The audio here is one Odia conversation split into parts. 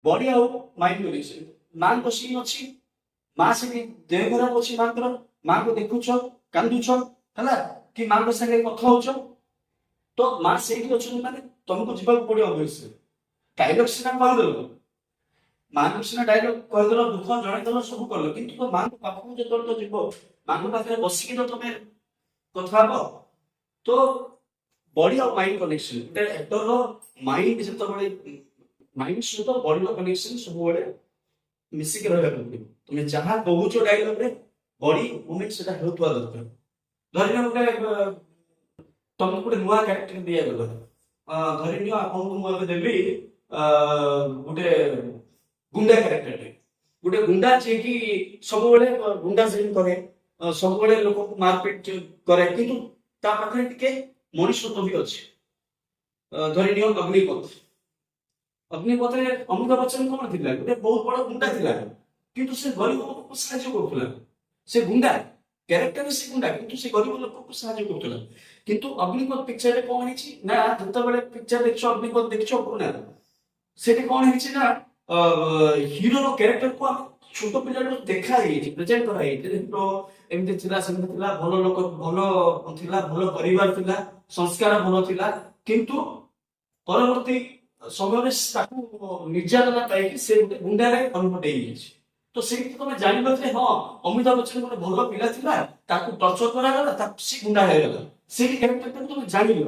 ବଡି ଆଉ ମାଇଣ୍ଡ କନେକ୍ସନ। ମା ବସିକି ଅଛି, ମା ସେଠି ଦେହ ଖରାପ ଅଛି ମାଙ୍କର, ମାଙ୍କୁ ଦେଖୁଛ କାନ୍ଦୁଛ ହେଲା, କି ମାଙ୍କ ସାଙ୍ଗେ କଥା ହଉଛ, ତ ମା ସେଇଠି ଅଛନ୍ତି ମାନେ ତମକୁ ଯିବାକୁ ପଡିବ ଅବଶ୍ୟ। ଡାଇଲଗ ସିନା କହିଦେଲ, ମାଙ୍କୁ ସିନା ଡାଇଲଗ କହିଦେଲ, ଦୁଃଖ ଜଣେଇଦେଲ, ସବୁ କଲ, କିନ୍ତୁ ତ ମାଙ୍କ ପାଖକୁ ଯେତେବେଳେ ତ ଯିବ, ମାଙ୍କ ପାଖରେ ବସିକି ତ ତମେ କଥା ହବ। ତ ବଡି ଆଉ ମାଇଣ୍ଡ କନେକ୍ସନ, ଗୋଟେ ଆକ୍ଟରର ମାଇଣ୍ଡ ଯେତେବେଳେ, ମାଇଣ୍ଡ ସହିତ ବଡିର କନେକ୍ସନ ସବୁବେଳେ ମିଶିକି ରହିବାକୁ ପଡିବ। ତମେ ଯାହା କହୁଛ ଡାଇଲଗରେ ବଡି ମୁଭମେଣ୍ଟ ସେଟା ହେଉଥିବା ଦରକାର। ଧରିନିଅ ଗୋଟେ ତମକୁ ଗୋଟେ ନୂଆ କ୍ୟାରେକ୍ଟର ଦିଆଗଲା, ଧରିନିଅ ଆପଣଙ୍କୁ ମୁଁ ଏବେ ଦେବି ଗୋଟେ ଗୁଣ୍ଡା କ୍ୟାରେକ୍ଟରଟେ, ଗୋଟେ ଗୁଣ୍ଡା ଯିଏକି ସବୁବେଳେ ଗୁଣ୍ଡା ସେମିତି କରେ, ସବୁବେଳେ ଲୋକଙ୍କୁ ମାରପିଟ କରେ, କିନ୍ତୁ ତା ପାଖରେ ଟିକେ ମଣିଷତ୍ୱ ବି ଅଛି। ଧରିନିଅ ଅଗ୍ନିପଥ। ଅଗ୍ନିପଥରେ ଅମିତାଭ ବଚ୍ଚନ କଣ ଥିଲା, ଗୋଟେ ବହୁତ ବଡ ଗୁଣ୍ଡା ଥିଲା, କିନ୍ତୁ ସେ ଗରିବ ଲୋକଙ୍କୁ ସାହାଯ୍ୟ କରୁଥିଲା। ସେ ଗୁଣ୍ଡା କ୍ୟାରେକ୍ଟର, ସେ ଗୁଣ୍ଡା, କିନ୍ତୁ ସେ ଗରିବ ଲୋକଙ୍କୁ ସାହାଯ୍ୟ କରୁଥିଲା। କିନ୍ତୁ ଅଗ୍ନିପଥ ପିକ୍ଚରରେ କଣ ହେଇଛି ନା, ଯେତେବେଳେ ପିକ୍ଚର ଦେଖିଛ, ଅଗ୍ନିପଥ ଦେଖିଛ ପୁରୁଣା, ସେଠି କଣ ହେଇଛି ନା ହିରୋର କ୍ୟାରେକ୍ଟରକୁ ଆମେ ଛୋଟ ପିଲାଠୁ ଦେଖା ହେଇଯାଇଛି, ପ୍ରେଜେଣ୍ଟ କରାଯାଇଛି। ଏମିତି ଥିଲା, ସେମିତି ଥିଲା, ଭଲ ଲୋକ, ଭଲ ଥିଲା, ଭଲ ପରିବାର ଥିଲା, ସଂସ୍କାର ଭଲ ଥିଲା, କିନ୍ତୁ ପରବର୍ତ୍ତୀ ସମୟରେ ତାକୁ ନିର୍ଯାତନା ପାଇକି ସେ ଗୋଟେ ଗୁଣ୍ଡାରେ କନଭର୍ଟ ହେଇଯାଇଛି। ତ ସେଇଠି ତମେ ଜାଣିବ ଯେ ହଁ, ଅମିତାଭ ବଚ୍ଚନ ଗୋଟେ ଭଲ ପିଲା ଥିଲା, ତାକୁ ଟର୍ଚର କରାଗଲା, ତାକୁ ସେ ଗୁଣ୍ଡା ହେଇଗଲା। ସେଇ କ୍ୟାରେକ୍ଟରଟାକୁ ତମେ ଜାଣିବ।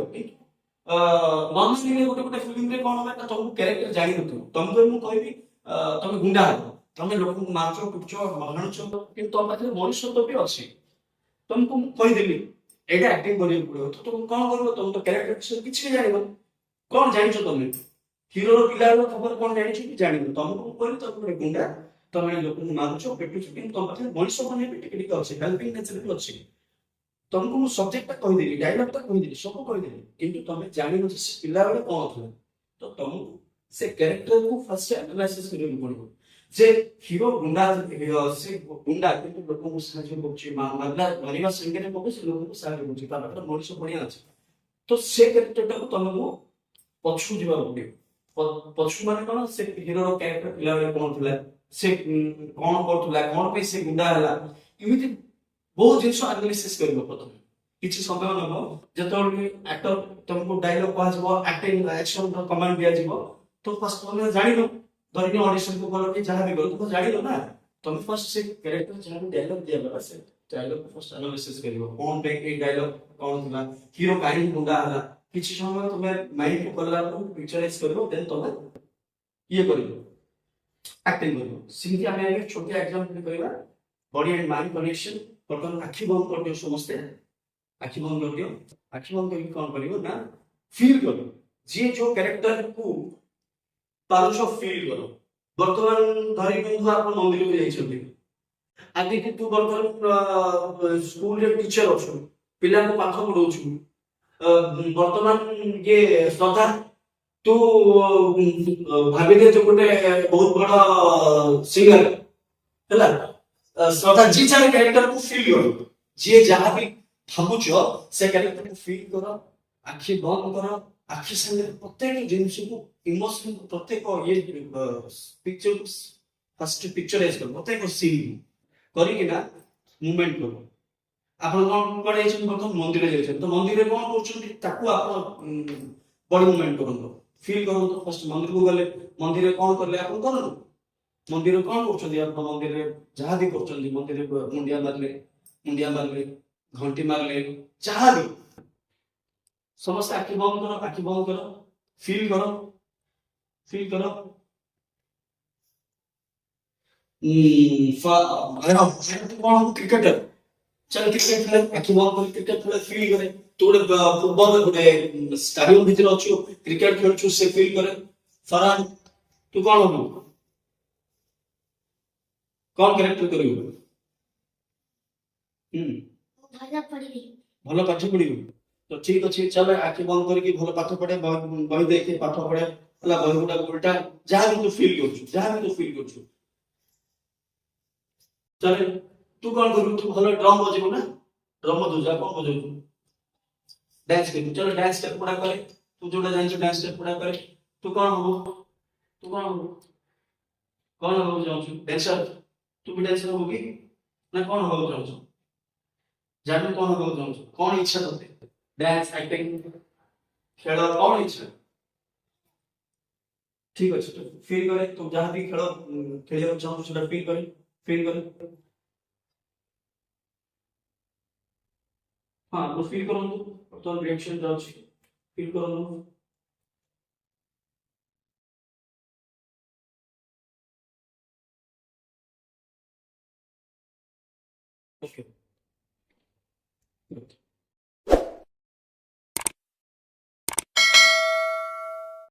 ନର୍ମାଲି ଗୋଟେ ଫିଲ୍ମରେ କଣ ହୁଏ ନା, ତମକୁ କ୍ୟାରେକ୍ଟର ଜାଣିନଥିବ, ତମକୁ ମୁଁ କହିବି ତମେ ଗୁଣ୍ଡା ହବ, ତମେ ଲୋକଙ୍କୁ ମାରୁଛ, ପିଟୁଛ, ଭାଣୁଛ, କିନ୍ତୁ ତମ ପାଖରେ ମଣିଷତ୍ୱ ବି ଅଛି। ତମକୁ ମୁଁ କହିଦେଲି ଏଇଟା ଆକ୍ଟିଂ କରିବାକୁ ପଡିବ, ତ ତମେ କଣ କରିବ, ତମେ ତ କ୍ୟାରେକ୍ଟର ବିଷୟରେ କିଛି ବି ଜାଣିବନି। କଣ ଜାଣିଛ ତମେ? ହିରୋର ପିଲାର ଖବର କଣ ଜାଣିଛ କି ଜାଣିବ? ତମକୁ ମୁଁ କହିଲି ତମେ ଗୋଟେ ଗୁଣ୍ଡା, ତମେ ଲୋକଙ୍କୁ ମାରୁଛ, ପିଟୁଛ, କିନ୍ତୁ ତମ ପାଖରେ ମଣିଷ ମାନେ ବି ଟିକେ ଟିକେ ଅଛି, ହେଲ୍ପିଂ ନେଚର ବି ଅଛି। ତମକୁ ମୁଁ ସବଜେକ୍ଟଟା କହିଦେଲି, ଡାଇଲଗଟା କହିଦେଲି, ସବୁ କହିଦେଲି, କିନ୍ତୁ ତମେ ଜାଣିନ ଯେ ସେ ପିଲାବେଳେ କଣ ଥିଲା। ତ ତମକୁ ସେ କ୍ୟାରେକ୍ଟରକୁ ଫାର୍ଷ୍ଟ ଆନାଲାଇସିସ୍ କରିବାକୁ ପଡିବ ଯେ ହିରୋ ଗୁଣ୍ଡା, ସେ ଗୁଣ୍ଡା କିନ୍ତୁ ଲୋକଙ୍କୁ ସାହାଯ୍ୟ କରୁଛି, ମାରିବା ସାଙ୍ଗରେ ସେ ଲୋକଙ୍କୁ ସାହାଯ୍ୟ କରୁଛି, ତା ପାଖରେ ମଣିଷ ପଣିଆ ଅଛି। ତ ସେ କ୍ୟାରେକ୍ଟରଟାକୁ ତମକୁ ପଛକୁ ଯିବାକୁ ପଡିବ। ପଛକୁ ମାନେ କଣ, ସେ ହିରୋର କ୍ୟାରେକ୍ଟର ପିଲାବେଳେ କଣ ଥିଲା, ସେ କଣ କରୁଥିଲା, କଣ ପାଇଁ ସେ ଗୁଣ୍ଡା ହେଲା, ଏମିତି ବହୁତ ଜିନିଷ ଆନାଲିସିସ୍ କରିବ। ପ୍ରଥମେ କିଛି ସମୟ ନେବ, ଯେତେବେଳେ ଆକ୍ଟର ତମକୁ ଡାଇଲଗ କୁହାଯିବ, ଆକ୍ଟିଂ ଆକ୍ସନ କମାଣ୍ଡ ଦିଆଯିବ, ତ ଫାର୍ଷ୍ଟ ତମେ ଜାଣିନ, ଧରିକି ଅଡିସନକୁ ଗଲ କି ଯାହା ବି ଗଲ, ତମେ ଜାଣିନ ନା, ତମେ ଫାର୍ଷ୍ଟ ସେ କ୍ୟାରେକ୍ଟର ଯାହା ଡାଇଲଗ ଦିଆଗଲା, ସେ ଡାଇଲଗ ଫାର୍ଷ୍ଟ ଆନାଲିସିସ୍ କରିବ, କଣ ପାଇଁ ଏଇ ଡାଇଲଗ କଣ ଥିଲା, ହିରୋ କାହିଁକି ଗୁଣ୍ଡା ହେଲା। କିଛି ସମୟ ତମେ ମାଇଣ୍ଡ କଲା ବେଳକୁ ପିକ୍ଚରାଇଜ କରିବ, ଦେନ୍ ତମେ ଇଏ କରିବ, ଆକ୍ଟିଂ କରିବ। ସେମିତି ଆମେ ଆଗେ ଛୋଟିଆ ଏକ୍ସାମ୍ପଲ କରିବା, ବଡି ଆଣ୍ଡ ମାଇଣ୍ଡ କନେକ୍ସନ। ବର୍ତ୍ତମାନ ଆଖି ବନ୍ଦ କରିଦିଅ ସମସ୍ତେ, ଆଖି ବନ୍ଦ କରିଦିଅ। ଆଖି ବନ୍ଦ କରିକି କଣ କରିବ ନା, ଫିଲ୍ କର, ଯିଏ ଯୋଉ କ୍ୟାରେକ୍ଟରକୁ ପାରୁଛ ଫିଲ୍ କର। ବର୍ତ୍ତମାନ ଧରି ନିଅନ୍ତୁ ଆପଣ ମନ୍ଦିରକୁ ଯାଇଛନ୍ତି, ଆଜି ତୁ ବର୍ତ୍ତମାନ ସ୍କୁଲରେ ଟିଚର ଅଛୁ, ପିଲାଙ୍କୁ ପାଠ ପଢଉଛୁ, ବର୍ତ୍ତମାନ ଇଏ ଶ୍ରଦ୍ଧା, ତୁ ଭାବିଲେ ତୁ ଗୋଟେ ବହୁତ ବଡ ସିଙ୍ଗର ହେଲା, ଶ୍ରଦ୍ଧା ଯିଏ ଯାହା କ୍ୟାରେକ୍ଟରକୁ ଫିଲ୍ କର, ଯିଏ ଯାହା ବି ଭାବୁଛ ସେ କ୍ୟାରେକ୍ଟରକୁ ଫିଲ୍ କର, ଆଖି ବନ୍ଦ କର, ଆଖି ସାଙ୍ଗରେ ପ୍ରତ୍ୟେକ ଜିନିଷକୁ, ଇମୋସନ, ପ୍ରତ୍ୟେକ ଇଏ ପିକ୍ଚରକୁ ଫାର୍ଷ୍ଟ ପିକ୍ଚରାଇଜ କର, ପ୍ରତ୍ୟେକ ସିନ୍ କରିକିନା ମୁଭମେଣ୍ଟ କର। ଆପଣ କଣ କୁଆଡେ ଯାଇଛନ୍ତି, ବର୍ତ୍ତମାନ ମନ୍ଦିର ଯାଇଛନ୍ତି, ତ ମନ୍ଦିରରେ କଣ କରୁଛନ୍ତି ତାକୁ ଆପଣ ବଡି ମୁଭମେଣ୍ଟ କରନ୍ତୁ, ଫିଲ୍ କରନ୍ତୁ। ଫାର୍ଷ୍ଟ ମନ୍ଦିରକୁ ଗଲେ, ମନ୍ଦିରରେ କଣ କଲେ ଆପଣ କରନ୍ତୁ, ମନ୍ଦିରରେ କଣ କରୁଛନ୍ତି ଆପଣ, ମନ୍ଦିରରେ ଯାହା ବି କରୁଛନ୍ତି, ମନ୍ଦିରରେ ମୁଣ୍ଡିଆ ମାରିଲେ, ଘଣ୍ଟି ମାରିଲେ, ଯାହା ବି, ସମସ୍ତେ ଆଖି ବନ୍ଦ କର, ଆଖି ବନ୍ଦ କର, ଫିଲ୍ କର, ଫିଲ୍ କର। କଣ କ୍ରିକେଟର, ଚାଲ କ୍ରିକେଟ ଖେଳେ, ଆଖି ବନ୍ଦ କରି କ୍ରିକେଟ ଖେଳେ, ଫିଲ୍ କରେ। ତୁ ଗୋଟେ ଫୁଟବଲ ଗୋଟେ ଷ୍ଟାଡିୟମ ଭିତରେ ଅଛୁ, କ୍ରିକେଟ ଖେଳୁଛୁ, ସେ ଫିଲ୍ କରେ। ଫରହାନ ତୁ କଣ ହବୁ, କଣ କ୍ୟାରେକ୍ଟର କରିବୁ? ଭଲ ପାଠ ପଢିବୁ, ତ ଠିକ ଅଛି, ଚାଲ ଆଖି ବନ୍ଦ କରିକି ଭଲ ପାଠ ପଢେ, ବହି ଦେଖି ପାଠ ପଢେ ହେଲା, ବହି ଗୁଡା ଉଲ୍ଟା, ଯାହା ବି ତୁ ଫିଲ୍ କରୁଛୁ, ଚାଲେ ତୁ କଣ କରିବୁ, ତୁ ଭଲ ଡ୍ରମ୍ ବଜେଇବୁ ନା, ଡ୍ରମ୍ ବଜଉଛୁ, କଣ ବଜଉଛୁ, ଡ୍ୟାନ୍ସ କରିବୁ, ଚାଲ ଡ୍ୟାନ୍ସ ଷ୍ଟେପ ଗୁଡା କରେ, ତୁ ଯୋଉଟା ଜାଣିଛୁ ଡ୍ୟାନ୍ସ ଷ୍ଟେପ ଗୁଡା କରେ। ତୁ କଣ ହବୁ, କଣ ହବାକୁ ଚାହୁଁଛୁ? ଡ୍ୟାନ୍ସର? ତୁ ବି ଡ୍ୟାନ୍ସର ହବୁ କି? ନା କଣ ହବାକୁ ଚାହୁଁଛୁ? ଜାଣିଲୁ କଣ ହବାକୁ ଚାହୁଁଛୁ? କଣ ଇଚ୍ଛା ତତେ? ଡ୍ୟାନ୍ସ, ଆକ୍ଟିଂ, ଖେଳ, କଣ ଇଚ୍ଛା? ଠିକ ଅଛି, ତୁ ଫିଲ୍ କରେ, ତୁ ଯାହା ବି ଖେଳ ଖେଳିବାକୁ ଚାହୁଁଛୁ ସେଟା ଫିଲ୍ କରେ, ଫିଲ୍ କରେ। ହଁ, ତୁ ଫିଲ୍ କରନ୍ତୁ, ତୋର ରିଆକ୍ସନ ଯା ଅଛି, ଫିଲ୍ କରନ୍ତୁ। ଓକେ।